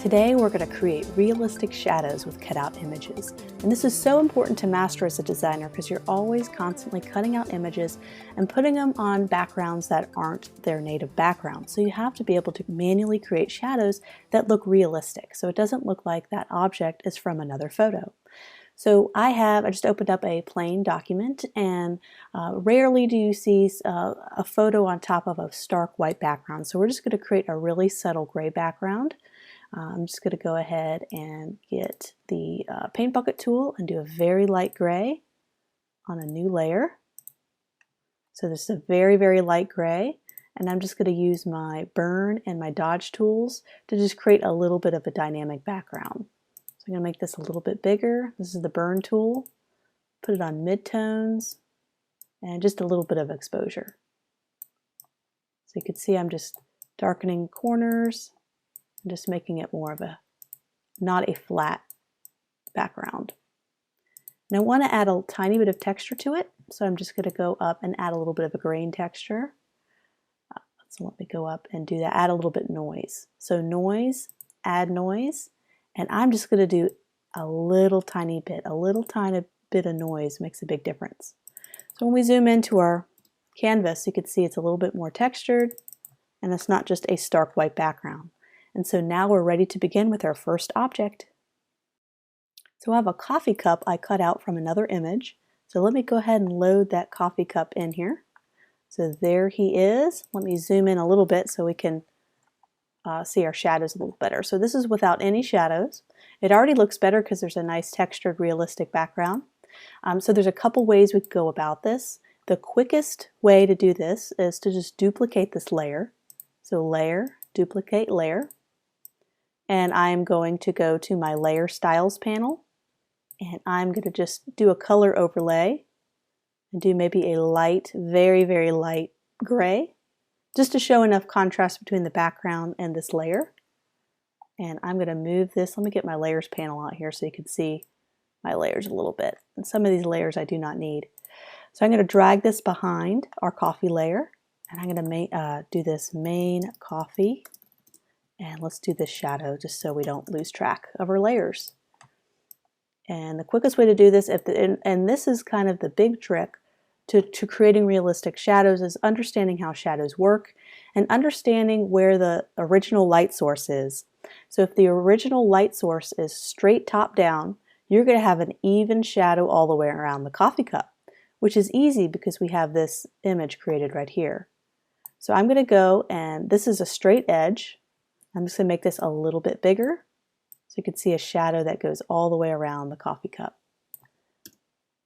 Today we're going to create realistic shadows with cutout images. And this is so important to master as a designer because you're always constantly cutting out images and putting them on backgrounds that aren't their native background. So you have to be able to manually create shadows that look realistic, so it doesn't look like that object is from another photo. So I just opened up a plain document, and rarely do you see a photo on top of a stark white background. So we're just going to create a really subtle gray background. I'm just going to go ahead and get the paint bucket tool and do a very light gray on a new layer. So this is a very, very light gray, and I'm just going to use my burn and my dodge tools to just create a little bit of a dynamic background. So I'm going to make this a little bit bigger. This is the burn tool. Put it on midtones and just a little bit of exposure. So you can see I'm just darkening corners and just making it more of not a flat background. And I want to add a tiny bit of texture to it, so I'm just going to go up and add a little bit of a grain texture. So let me go up and do that. Add a little bit noise. So noise, add noise, and I'm just going to do a little tiny bit of noise makes a big difference. So when we zoom into our canvas, you can see it's a little bit more textured, and it's not just a stark white background. And so now we're ready to begin with our first object. So I have a coffee cup I cut out from another image. So let me go ahead and load that coffee cup in here. So there he is. Let me zoom in a little bit so we can see our shadows a little better. So this is without any shadows. It already looks better because there's a nice textured, realistic background. So there's a couple ways we could go about this. The quickest way to do this is to just duplicate this layer. So layer, duplicate layer. And I'm going to go to my Layer Styles panel, and I'm going to just do a color overlay and do maybe a light, very, very light gray, just to show enough contrast between the background and this layer. And I'm going to move this. Let me get my Layers panel out here so you can see my layers a little bit. And some of these layers I do not need. So I'm going to drag this behind our coffee layer, and I'm going to do this main coffee. And let's do this shadow just so we don't lose track of our layers. And the quickest way to do this, and this is kind of the big trick to creating realistic shadows, is understanding how shadows work and understanding where the original light source is. So if the original light source is straight top down, you're going to have an even shadow all the way around the coffee cup, which is easy because we have this image created right here. So I'm going to go, and this is a straight edge. I'm just going to make this a little bit bigger so you can see a shadow that goes all the way around the coffee cup.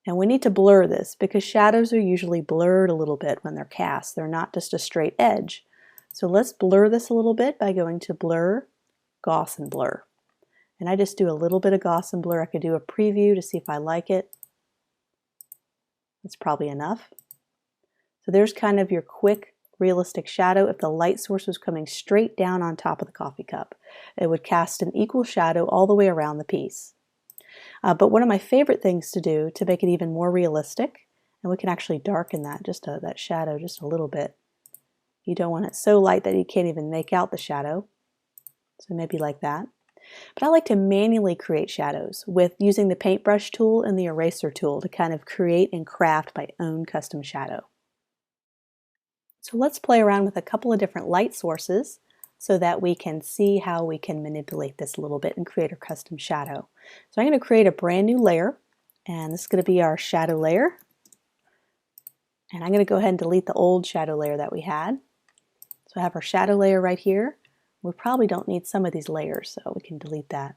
And we need to blur this because shadows are usually blurred a little bit when they're cast. They're not just a straight edge. So let's blur this a little bit by going to Blur, Gaussian Blur. And I just do a little bit of Gaussian Blur. I could do a preview to see if I like it. That's probably enough. So there's kind of your quick realistic shadow. If the light source was coming straight down on top of the coffee cup, it would cast an equal shadow all the way around the piece. But one of my favorite things to do to make it even more realistic, and we can actually darken that that shadow just a little bit. You don't want it so light that you can't even make out the shadow. So maybe like that. But I like to manually create shadows with using the paintbrush tool and the eraser tool to kind of create and craft my own custom shadow. So let's play around with a couple of different light sources so that we can see how we can manipulate this a little bit and create a custom shadow. So I'm going to create a brand new layer, and this is going to be our shadow layer. And I'm going to go ahead and delete the old shadow layer that we had. So I have our shadow layer right here. We probably don't need some of these layers, so we can delete that.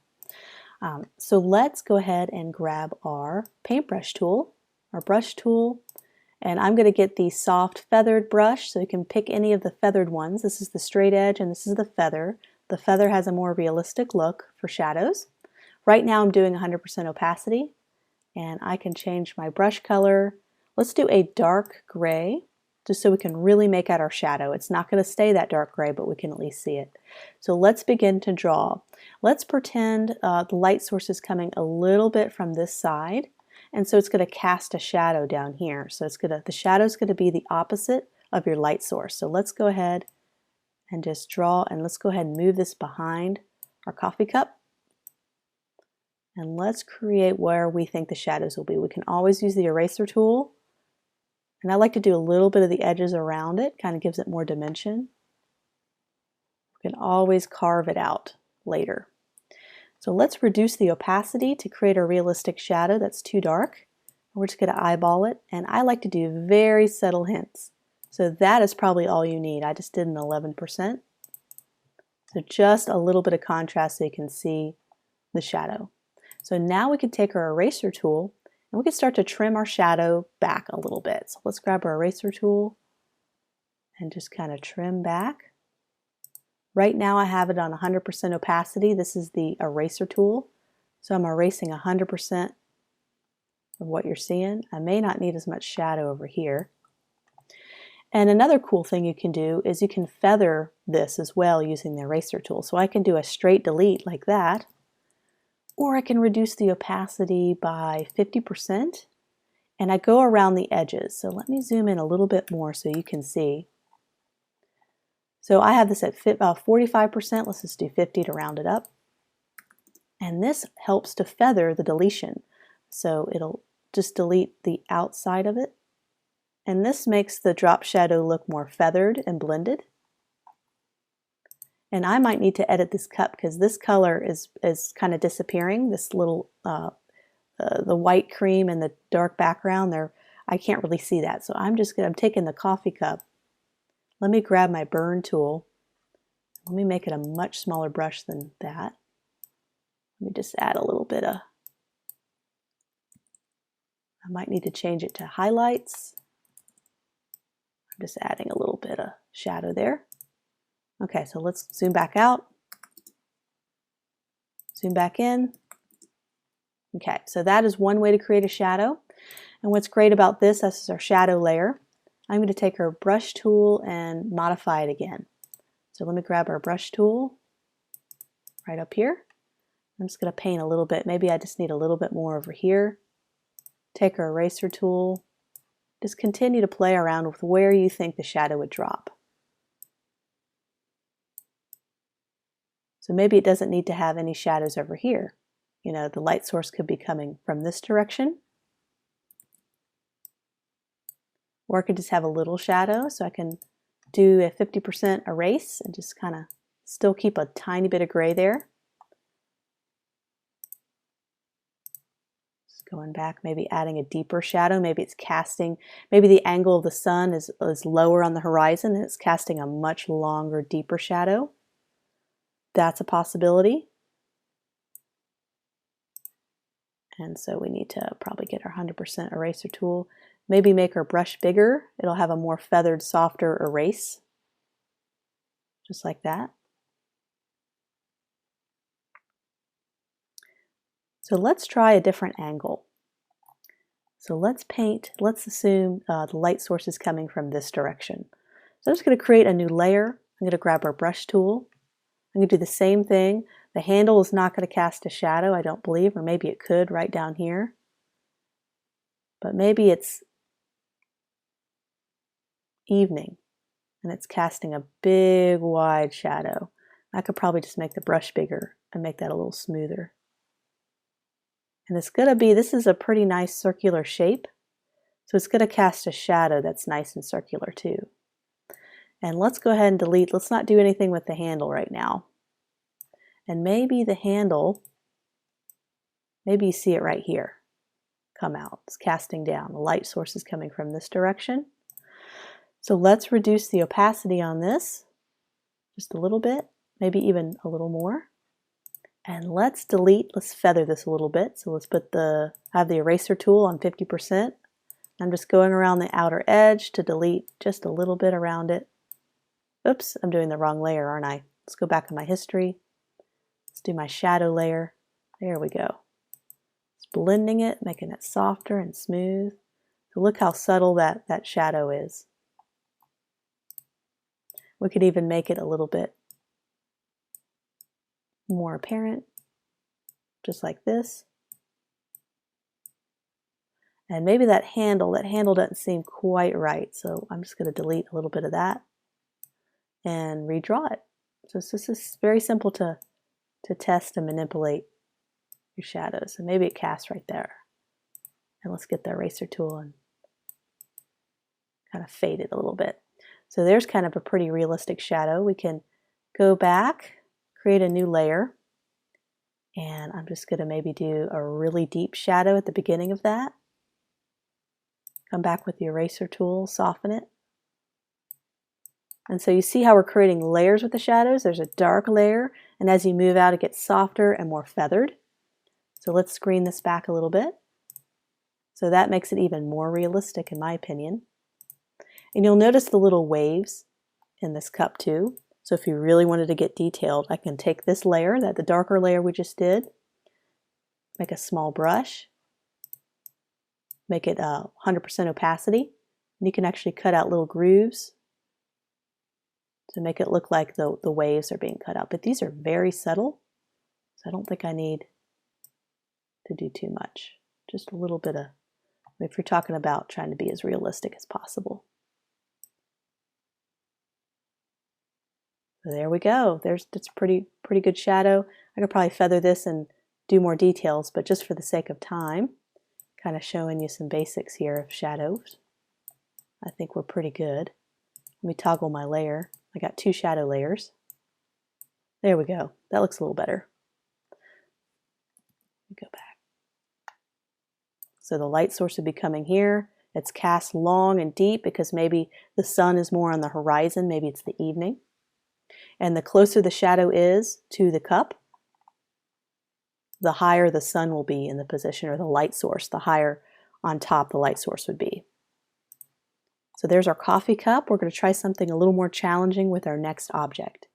So let's go ahead and grab our paintbrush tool, our brush tool. And I'm going to get the soft feathered brush, so you can pick any of the feathered ones. This is the straight edge and this is the feather. The feather has a more realistic look for shadows. Right now I'm doing 100% opacity, and I can change my brush color. Let's do a dark gray, just so we can really make out our shadow. It's not going to stay that dark gray, but we can at least see it. So let's begin to draw. Let's pretend the light source is coming a little bit from this side. And so it's going to cast a shadow down here. So the shadow is going to be the opposite of your light source. So let's go ahead and just draw, and let's go ahead and move this behind our coffee cup. And let's create where we think the shadows will be. We can always use the eraser tool. And I like to do a little bit of the edges around it, kind of gives it more dimension. We can always carve it out later. So let's reduce the opacity to create a realistic shadow that's too dark. We're just going to eyeball it, and I like to do very subtle hints. So that is probably all you need. I just did an 11%. So just a little bit of contrast so you can see the shadow. So now we can take our eraser tool and we can start to trim our shadow back a little bit. So let's grab our eraser tool and just kind of trim back. Right now I have it on 100% opacity. This is the eraser tool. So I'm erasing 100% of what you're seeing. I may not need as much shadow over here. And another cool thing you can do is you can feather this as well using the eraser tool. So I can do a straight delete like that, or I can reduce the opacity by 50%, and I go around the edges. So let me zoom in a little bit more so you can see. So I have this at 45%, let's just do 50 to round it up. And this helps to feather the deletion. So it'll just delete the outside of it. And this makes the drop shadow look more feathered and blended. And I might need to edit this cup because this color is kind of disappearing. This little, the white cream and the dark background there, I can't really see that. So I'm taking the coffee cup. Let me grab my burn tool. Let me make it a much smaller brush than that. Let me just add a little bit of, I might need to change it to highlights. I'm just adding a little bit of shadow there. Okay, so let's zoom back out. Zoom back in. Okay, so that is one way to create a shadow. And what's great about this is our shadow layer. I'm going to take our brush tool and modify it again. So let me grab our brush tool right up here. I'm just going to paint a little bit. Maybe I just need a little bit more over here. Take our eraser tool. Just continue to play around with where you think the shadow would drop. So maybe it doesn't need to have any shadows over here. You know, the light source could be coming from this direction. Or I could just have a little shadow, so I can do a 50% erase and just kind of still keep a tiny bit of gray there. Just going back, maybe adding a deeper shadow. Maybe it's casting, maybe the angle of the sun is lower on the horizon and it's casting a much longer, deeper shadow. That's a possibility. And so we need to probably get our 100% eraser tool. Maybe make our brush bigger. It'll have a more feathered, softer erase. Just like that. So let's try a different angle. So let's assume the light source is coming from this direction. So I'm just going to create a new layer. I'm going to grab our brush tool. I'm going to do the same thing. The handle is not going to cast a shadow, I don't believe, or maybe it could right down here. But maybe it's evening and it's casting a big wide shadow. I could probably just make the brush bigger and make that a little smoother. And it's going to be, this is a pretty nice circular shape, so it's going to cast a shadow that's nice and circular too. And let's go ahead and delete. Let's not do anything with the handle right now. And maybe the handle, maybe you see it right here come out. It's casting down. The light source is coming from this direction. So let's reduce the opacity on this just a little bit, maybe even a little more. And let's feather this a little bit. So let's I have the eraser tool on 50%. I'm just going around the outer edge to delete just a little bit around it. Oops, I'm doing the wrong layer, aren't I? Let's go back in my history. Let's do my shadow layer. There we go. Just blending it, making it softer and smooth. So look how subtle that shadow is. We could even make it a little bit more apparent, just like this. And maybe that handle doesn't seem quite right, so I'm just going to delete a little bit of that and redraw it. So this is very simple to to test and manipulate your shadows. And maybe it casts right there. And let's get the eraser tool and kind of fade it a little bit. So there's kind of a pretty realistic shadow. We can go back, create a new layer, and I'm just going to maybe do a really deep shadow at the beginning of that. Come back with the eraser tool, soften it. And so you see how we're creating layers with the shadows. There's a dark layer, and as you move out it gets softer and more feathered. So let's screen this back a little bit. So that makes it even more realistic in my opinion. And you'll notice the little waves in this cup too. So if you really wanted to get detailed, I can take this layer, the darker layer we just did, make a small brush, make it 100% opacity, and you can actually cut out little grooves to make it look like the waves are being cut out. But these are very subtle, so I don't think I need to do too much. Just a little bit of, if you're talking about trying to be as realistic as possible. So there we go. That's pretty good shadow. I could probably feather this and do more details, but just for the sake of time, kind of showing you some basics here of shadows. I think we're pretty good. Let me toggle my layer. I got 2 shadow layers. There we go. That looks a little better. Let me go back. So the light source would be coming here. It's cast long and deep because maybe the sun is more on the horizon. Maybe it's the evening. And the closer the shadow is to the cup, the higher the sun will be in the position, or the light source, the higher on top the light source would be. So there's our coffee cup. We're going to try something a little more challenging with our next object.